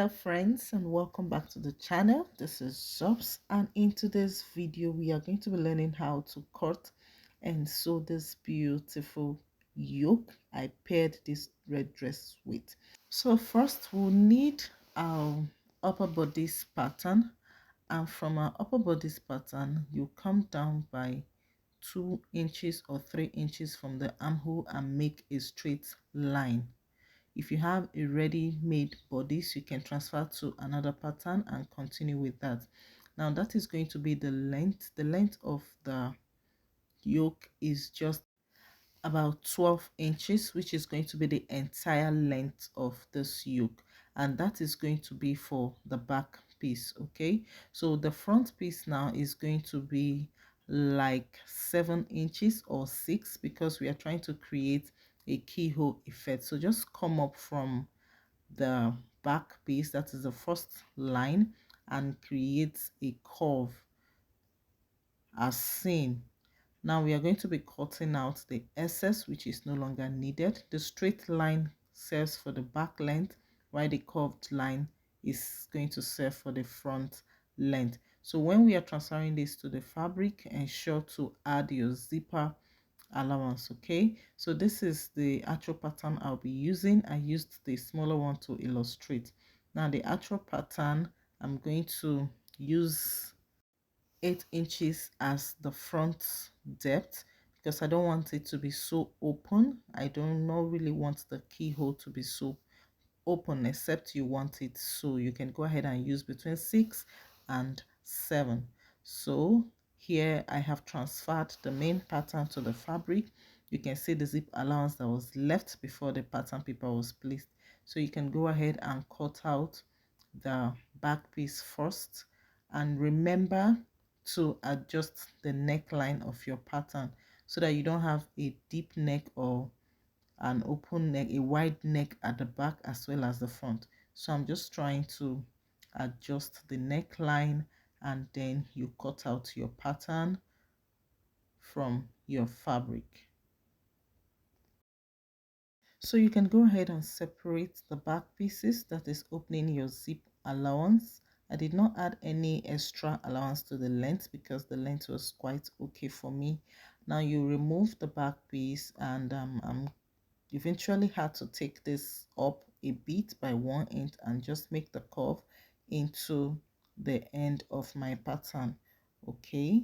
Hello friends, and welcome back to the channel. This is Zobs, and in today's video we are going to be learning how to cut and sew this beautiful yoke I paired this red dress with. So first we'll need our upper bodice pattern, and from our upper bodice pattern you come down by 2 inches or 3 inches from the armhole and make a straight line. If you have a ready-made bodice, you can transfer to another pattern and continue with that. Now that is going to be the length. The length of the yoke is just about 12 inches, which is going to be the entire length of this yoke, and that is going to be for the back piece. Okay, so the front piece now is going to be like 7 inches or 6, because we are trying to create a keyhole effect. So just come up from the back piece, that is the first line, and create a curve as seen. Now we are going to be cutting out the excess, which is no longer needed. The straight line serves for the back length, while the curved line is going to serve for the front length. So when we are transferring this to the fabric, ensure to add your zipper allowance. Okay, so this is the actual pattern I'll be using. I used the smaller one to illustrate. Now the actual pattern, I'm going to use 8 inches as the front depth, because I don't want it to be so open. I don't not really want the keyhole to be so open, except you want it, so you can go ahead and use between 6 and 7. So here I have transferred the main pattern to the fabric. You can see the zip allowance that was left before the pattern paper was placed. So you can go ahead and cut out the back piece first, and remember to adjust the neckline of your pattern so that you don't have a deep neck or an open neck, a wide neck at the back as well as the front. So I'm just trying to adjust the neckline, and then you cut out your pattern from your fabric. So you can go ahead and separate the back pieces, that is opening your zip allowance. I did not add any extra allowance to the length because the length was quite okay for me. Now you remove the back piece, and I'm eventually had to take this up a bit by 1 inch and just make the curve into the end of my pattern. Okay,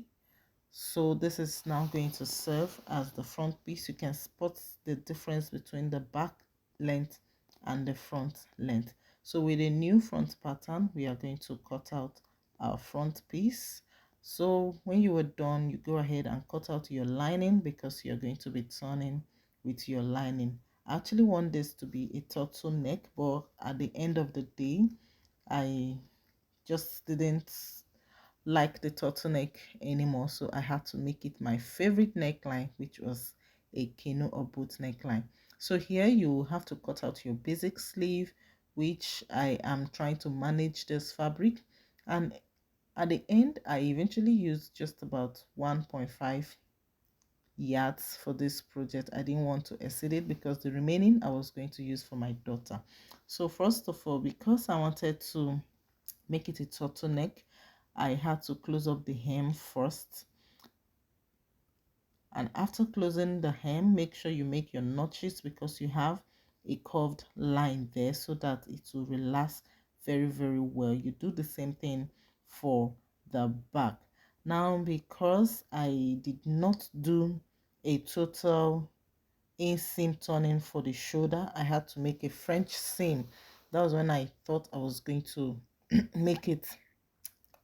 so this is now going to serve as the front piece. You can spot the difference between the back length and the front length. So with a new front pattern, we are going to cut out our front piece. So when you are done, you go ahead and cut out your lining, because you're going to be turning with your lining. I actually want this to be a turtleneck, but at the end of the day, I just didn't like the turtleneck anymore, so I had to make it my favorite neckline, which was a keno or boot neckline. So here you have to cut out your basic sleeve, which I am trying to manage this fabric, and at the end I eventually used just about 1.5 yards for this project. I didn't want to exceed it because the remaining I was going to use for my daughter. So first of all, because I wanted to make it a turtleneck, I had to close up the hem first, and after closing the hem, make sure you make your notches, because you have a curved line there, so that it will relax very well. You do the same thing for the back. Now, because I did not do a total inseam turning for the shoulder, I had to make a French seam. That was when I thought I was going to make it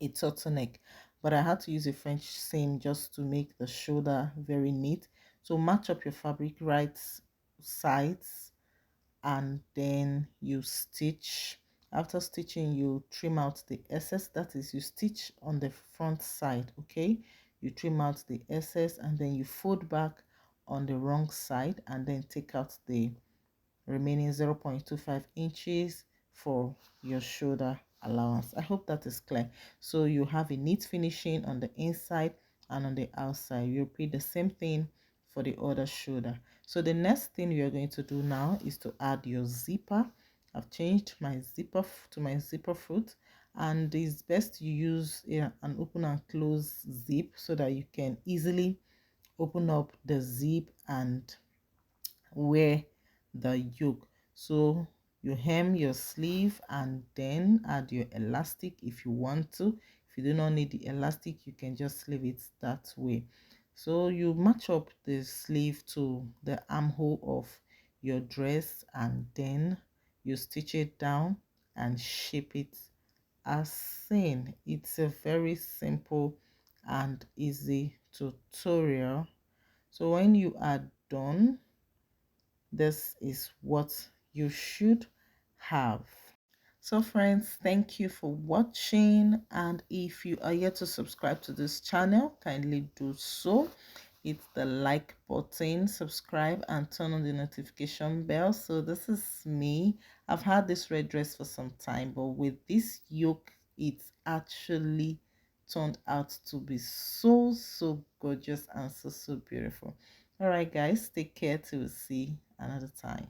a turtleneck, but I had to use a French seam just to make the shoulder very neat. So match up your fabric right sides, and then you stitch. After stitching, you trim out the excess, that is, you stitch on the front side. Okay, you trim out the excess, and then you fold back on the wrong side, and then take out the remaining 0.25 inches for your shoulder allowance. I hope that is clear. So you have a neat finishing on the inside and on the outside. You repeat the same thing for the other shoulder. So the next thing we are going to do now is to add your zipper. I've changed my zipper to my zipper foot, and it's best you use an open and close zip so that you can easily open up the zip and wear the yoke. So you hem your sleeve and then add your elastic if you want to. If you do not need the elastic, you can just leave it that way. So you match up the sleeve to the armhole of your dress, and then you stitch it down and shape it as seen. It's a very simple and easy tutorial. So when you are done, this is what you should have. So friends, thank you for watching, and if you are yet to subscribe to this channel, kindly do so. Hit the like button, subscribe, and turn on the notification bell. So this is me. I've had this red dress for some time, but with this yoke, it's actually turned out to be so gorgeous and so beautiful. All right guys, take care till we see another time.